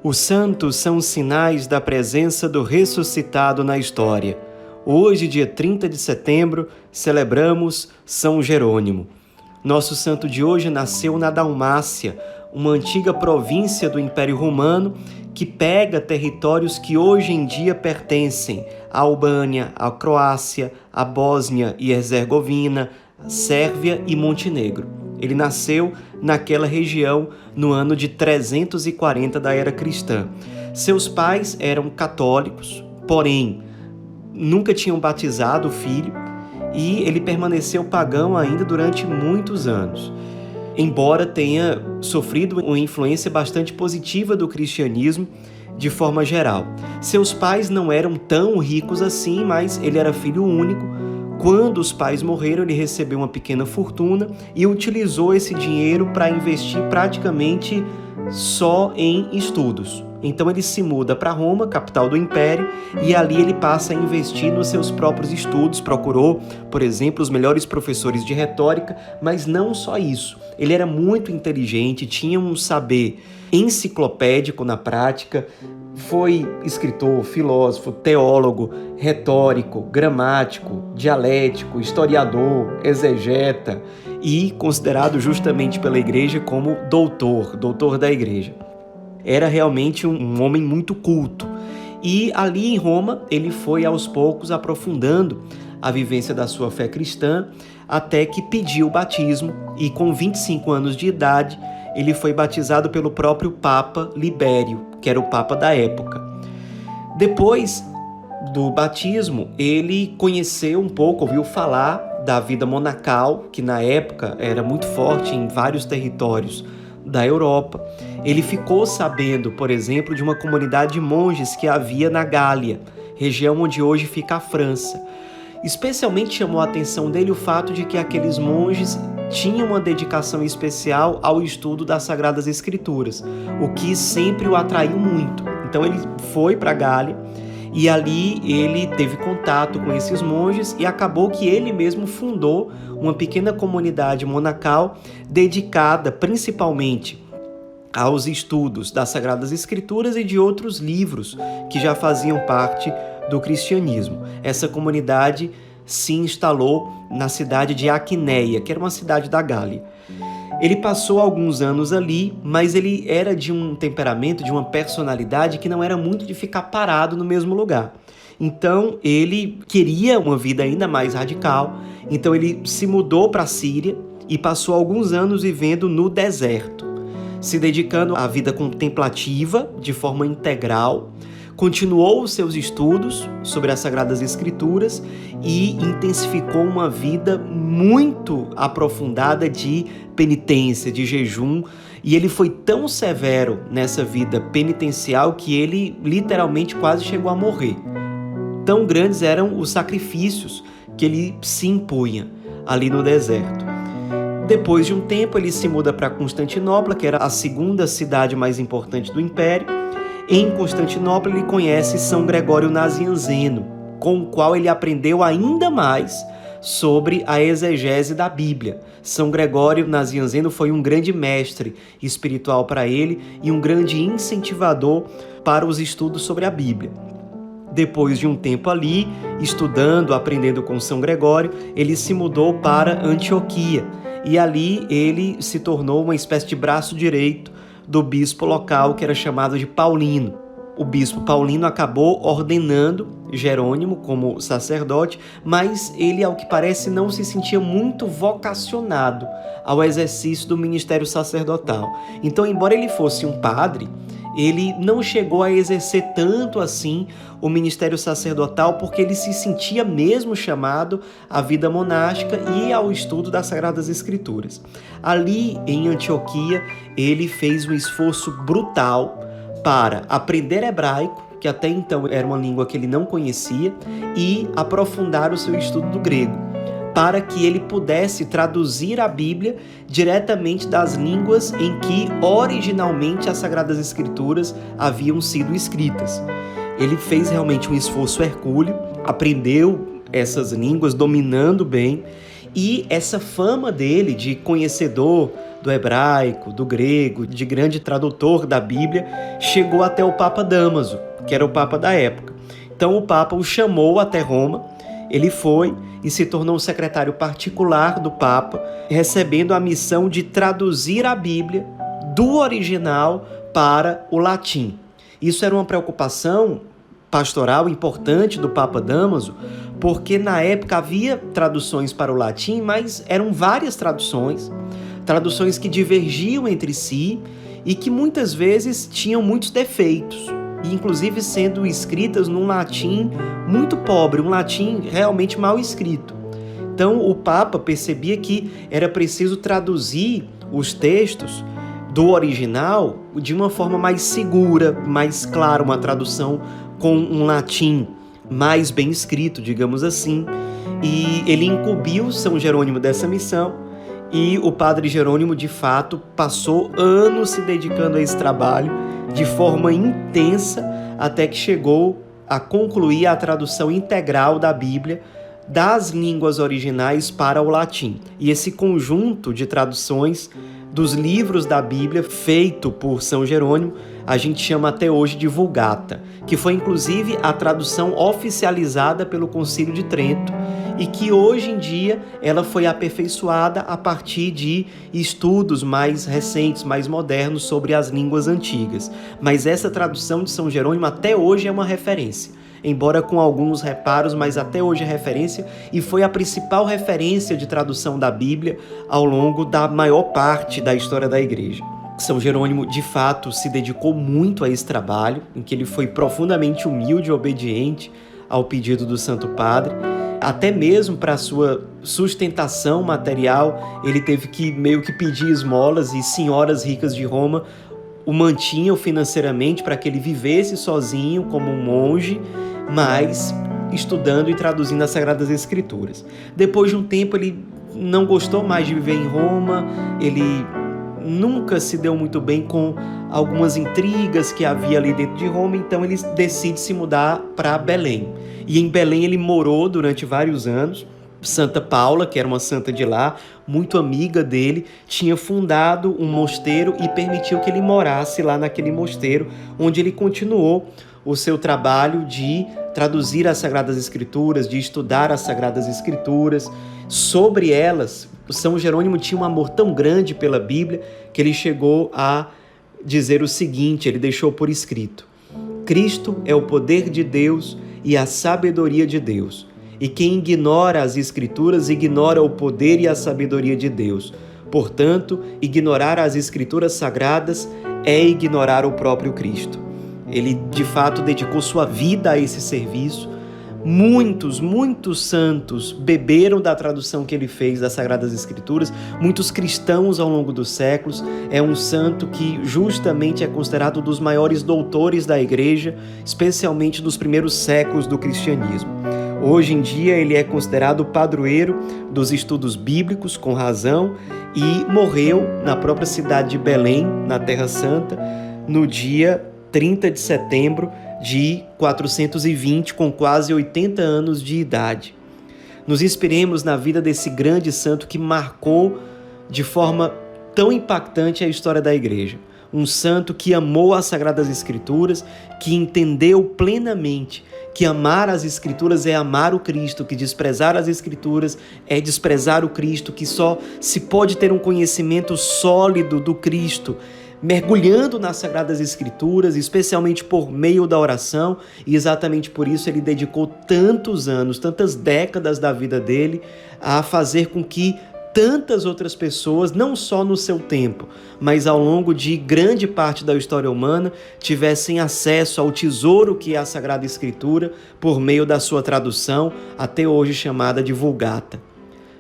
Os santos são sinais da presença do ressuscitado na história. Hoje, dia 30 de setembro, celebramos São Jerônimo. Nosso santo de hoje nasceu na Dalmácia, uma antiga província do Império Romano que pega territórios que hoje em dia pertencem à Albânia, à Croácia, à Bósnia e Herzegovina, Sérvia e Montenegro. Ele nasceu naquela região no ano de 340 da era cristã. Seus pais eram católicos, porém nunca tinham batizado o filho e ele permaneceu pagão ainda durante muitos anos. Embora tenha sofrido uma influência bastante positiva do cristianismo de forma geral. Seus pais não eram tão ricos assim, mas ele era filho único. Quando os pais morreram, ele recebeu uma pequena fortuna e utilizou esse dinheiro para investir praticamente só em estudos. Então ele se muda para Roma, capital do Império, e ali ele passa a investir nos seus próprios estudos. Procurou, por exemplo, os melhores professores de retórica, mas não só isso. Ele era muito inteligente, tinha um saber enciclopédico na prática, foi escritor, filósofo, teólogo, retórico, gramático, dialético, historiador, exegeta e considerado justamente pela igreja como doutor da igreja. Era realmente um homem muito culto. E ali em Roma, ele foi aos poucos aprofundando a vivência da sua fé cristã, até que pediu o batismo e com 25 anos de idade, ele foi batizado pelo próprio Papa Libério, que era o Papa da época. Depois do batismo, ele conheceu um pouco, ouviu falar da vida monacal, que na época era muito forte em vários territórios da Europa. Ele ficou sabendo, por exemplo, de uma comunidade de monges que havia na Gália, região onde hoje fica a França. Especialmente chamou a atenção dele o fato de que aqueles monges tinham uma dedicação especial ao estudo das Sagradas Escrituras, o que sempre o atraiu muito. Então ele foi para a Gália e ali ele teve contato com esses monges e acabou que ele mesmo fundou uma pequena comunidade monacal dedicada principalmente aos estudos das Sagradas Escrituras e de outros livros que já faziam parte do cristianismo. Essa comunidade se instalou na cidade de Aqueneia, que era uma cidade da Gália. Ele passou alguns anos ali, mas ele era de um temperamento, de uma personalidade que não era muito de ficar parado no mesmo lugar. Então ele queria uma vida ainda mais radical, então ele se mudou para a Síria e passou alguns anos vivendo no deserto, se dedicando à vida contemplativa de forma integral. Continuou os seus estudos sobre as Sagradas Escrituras e intensificou uma vida muito aprofundada de penitência, de jejum. E ele foi tão severo nessa vida penitencial que ele literalmente quase chegou a morrer. Tão grandes eram os sacrifícios que ele se impunha ali no deserto. Depois de um tempo, ele se muda para Constantinopla, que era a segunda cidade mais importante do Império. Em Constantinopla, ele conhece São Gregório Nazianzeno, com o qual ele aprendeu ainda mais sobre a exegese da Bíblia. São Gregório Nazianzeno foi um grande mestre espiritual para ele e um grande incentivador para os estudos sobre a Bíblia. Depois de um tempo ali, estudando, aprendendo com São Gregório, ele se mudou para Antioquia e ali ele se tornou uma espécie de braço direito do bispo local, que era chamado de Paulino. O bispo Paulino acabou ordenando Jerônimo como sacerdote, mas ele, ao que parece, não se sentia muito vocacionado ao exercício do ministério sacerdotal. Então, embora ele fosse um padre, ele não chegou a exercer tanto assim o ministério sacerdotal, porque ele se sentia mesmo chamado à vida monástica e ao estudo das Sagradas Escrituras. Ali em Antioquia, ele fez um esforço brutal para aprender hebraico, que até então era uma língua que ele não conhecia, e aprofundar o seu estudo do grego, para que ele pudesse traduzir a Bíblia diretamente das línguas em que originalmente as Sagradas Escrituras haviam sido escritas. Ele fez realmente um esforço hercúleo, aprendeu essas línguas dominando bem E essa fama dele de conhecedor do hebraico, do grego, de grande tradutor da Bíblia, chegou até o Papa Dámaso, que era o Papa da época. Então o Papa o chamou até Roma, ele foi e se tornou um secretário particular do Papa, recebendo a missão de traduzir a Bíblia do original para o latim. Isso era uma preocupação pastoral importante do Papa Dámaso, porque na época havia traduções para o latim, mas eram várias traduções que divergiam entre si e que muitas vezes tinham muitos defeitos, e inclusive sendo escritas num latim muito pobre, um latim realmente mal escrito. Então o Papa percebia que era preciso traduzir os textos do original de uma forma mais segura, mais clara, uma tradução com um latim mais bem escrito, digamos assim. E ele incumbiu São Jerônimo dessa missão, e o padre Jerônimo, de fato, passou anos se dedicando a esse trabalho de forma intensa, até que chegou a concluir a tradução integral da Bíblia das línguas originais para o latim. E esse conjunto de traduções dos livros da Bíblia feito por São Jerônimo, a gente chama até hoje de Vulgata, que foi inclusive a tradução oficializada pelo Concílio de Trento, e que hoje em dia ela foi aperfeiçoada a partir de estudos mais recentes, mais modernos sobre as línguas antigas. Mas essa tradução de São Jerônimo até hoje é uma referência, embora com alguns reparos, mas até hoje é referência, e foi a principal referência de tradução da Bíblia ao longo da maior parte da história da Igreja. São Jerônimo, de fato, se dedicou muito a esse trabalho, em que ele foi profundamente humilde e obediente ao pedido do Santo Padre. Até mesmo para a sua sustentação material, ele teve que meio que pedir esmolas, e senhoras ricas de Roma o mantinham financeiramente para que ele vivesse sozinho como um monge, mas estudando e traduzindo as Sagradas Escrituras. Depois de um tempo, ele não gostou mais de viver em Roma, ele nunca se deu muito bem com algumas intrigas que havia ali dentro de Roma, então ele decide se mudar para Belém. E em Belém ele morou durante vários anos. Santa Paula, que era uma santa de lá, muito amiga dele, tinha fundado um mosteiro e permitiu que ele morasse lá naquele mosteiro, onde ele continuou o seu trabalho de traduzir as Sagradas Escrituras, de estudar as Sagradas Escrituras. Sobre elas, São Jerônimo tinha um amor tão grande pela Bíblia que ele chegou a dizer o seguinte, ele deixou por escrito: Cristo é o poder de Deus e a sabedoria de Deus. E quem ignora as Escrituras ignora o poder e a sabedoria de Deus. Portanto, ignorar as Escrituras sagradas é ignorar o próprio Cristo. Ele, de fato, dedicou sua vida a esse serviço. Muitos santos beberam da tradução que ele fez das Sagradas Escrituras, muitos cristãos ao longo dos séculos. É um santo que justamente é considerado um dos maiores doutores da Igreja, especialmente dos primeiros séculos do cristianismo. Hoje em dia ele é considerado o padroeiro dos estudos bíblicos, com razão, e morreu na própria cidade de Belém, na Terra Santa, no dia 30 de setembro de 420, com quase 80 anos de idade. Nos inspiremos na vida desse grande santo que marcou de forma tão impactante a história da Igreja. Um santo que amou as Sagradas Escrituras, que entendeu plenamente que amar as Escrituras é amar o Cristo, que desprezar as Escrituras é desprezar o Cristo, que só se pode ter um conhecimento sólido do Cristo mergulhando nas Sagradas Escrituras, especialmente por meio da oração, e exatamente por isso ele dedicou tantos anos, tantas décadas da vida dele a fazer com que tantas outras pessoas, não só no seu tempo, mas ao longo de grande parte da história humana, tivessem acesso ao tesouro que é a Sagrada Escritura por meio da sua tradução, até hoje chamada de Vulgata.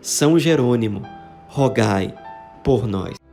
São Jerônimo, rogai por nós.